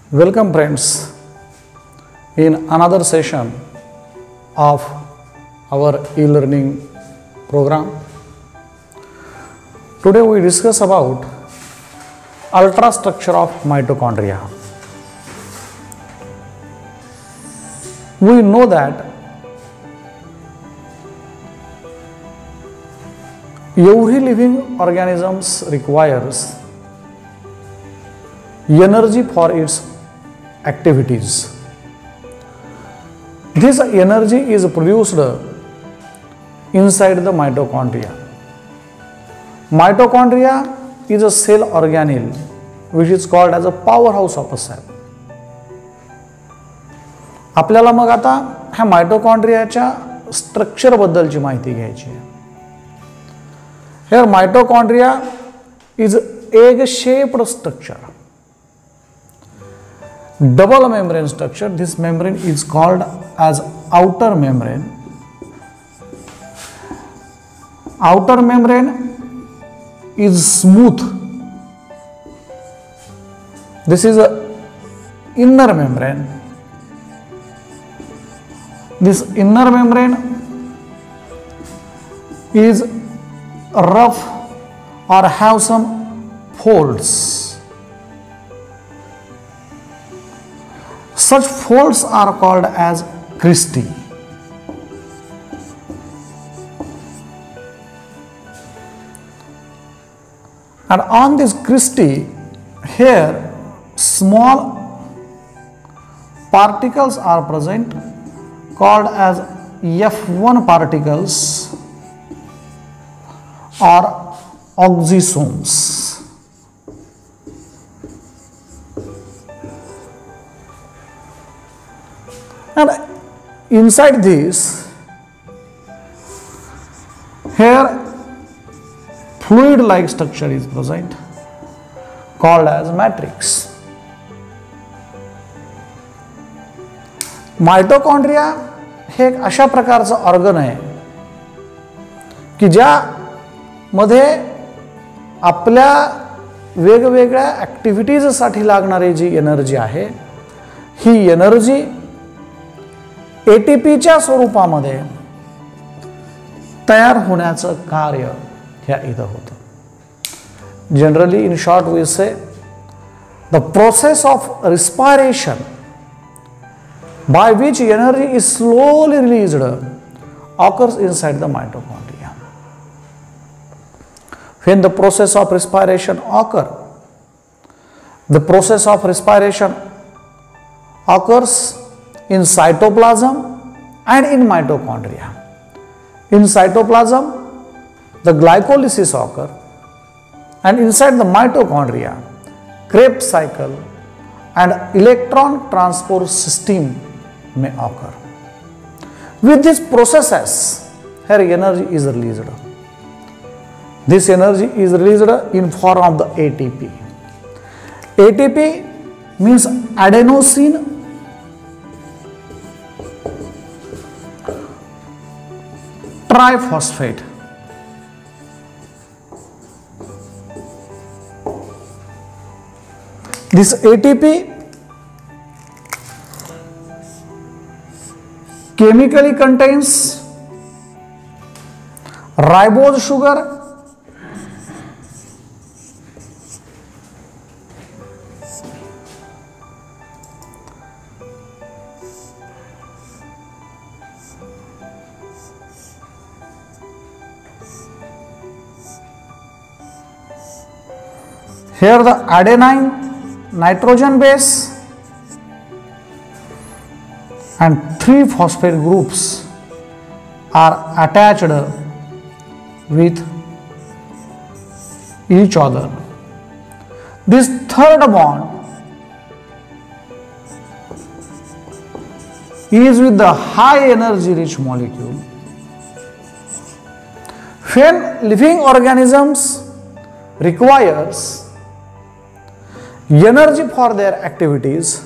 Welcome friends in another session of our e-learning program. Today we discuss about ultrastructure of mitochondria. We know that every living organisms requires energy for its activities. This energy is produced inside the mitochondria. Mitochondria is a cell organelle which is called as a powerhouse of a cell. आपल्याला मग आता ह्या मायटोकॉन्ड्रियाच्या structure बद्दलची माहिती घ्यायची आहे. Here mitochondria is egg-shaped structure. Double membrane structure. This membrane is called as outer membrane. Outer membrane is smooth. This is a inner membrane. This inner membrane is rough or have some folds. Such folds are called as cristae. And on this cristae, here small particles are present called as F1 particles or oxysomes. And inside this, here fluid-like structure is present called as matrix. Mitochondria हे एक अशा प्रकारचं organ आहे की ज्यामध्ये आपल्या वेगवेगळ्या ॲक्टिव्हिटीजसाठी लागणारी जी एनर्जी आहे ही एनर्जी एटीपीच्या स्वरूपामध्ये तयार होण्याचं कार्य ह्या इथं होतं. जनरली इन शॉर्ट वी से the process of respiration by which energy is slowly released occurs inside the mitochondria. When the process of respiration occurs, the process of respiration occurs in cytoplasm and in mitochondria. In cytoplasm, the glycolysis occurs, and inside the mitochondria, Krebs cycle and electron transport system may occur. With these processes, here energy is released. This energy is released in form of the ATP. ATP means adenosine triphosphate. This ATP chemically contains ribose sugar here the adenine nitrogen base and 3 phosphate groups are attached with each other. This third bond is with the high energy rich molecule. When living organisms requires energy for their activities,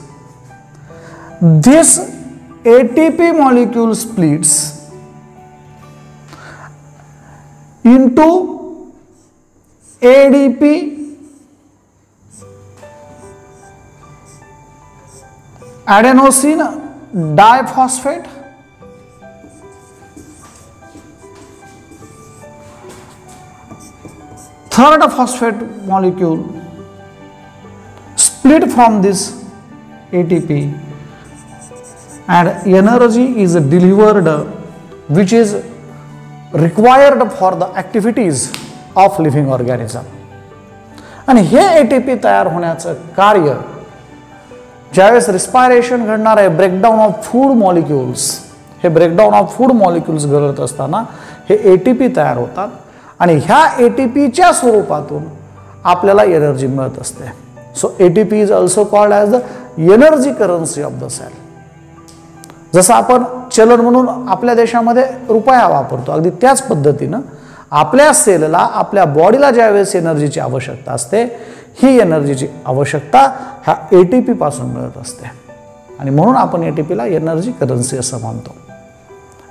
this ATP molecule splits into ADP adenosine diphosphate, third phosphate molecule split from this ATP and energy is delivered which is required for the activities of living organism. आणि हे ATP तयार होण्याचं कार्य ज्यावेळेस respiration घडणार आहे, breakdown of food molecules, हे breakdown of food molecules घडत असताना हे ATP तयार होतात आणि ह्या ATPच्या स्वरूपातून आपल्याला एनर्जी मिळत असते. So ATP is also called as the energy currency of the cell. जसं आपण चलन म्हणून आपल्या देशामध्ये रुपया वापरतो, अगदी त्याच पद्धतीनं आपल्या सेलला, आपल्या बॉडीला ज्यावेळेस एनर्जीची आवश्यकता असते, ही एनर्जीची आवश्यकता ह्या ATP पासून मिळत असते आणि म्हणून आपण ATPला एनर्जी करन्सी असं म्हणतो.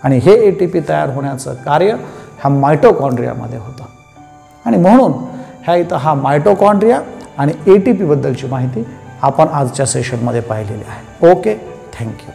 आणि हे ATP तयार होण्याचं कार्य ह्या मायटोकॉन्ड्रियामध्ये होतं आणि म्हणून ह्या इथं हा मायटोकॉन्ड्रिया आणि ATP बद्दलची माहिती आपण आजच्या सेशनमध्ये पाहिलेली आहे. Okay, thank you.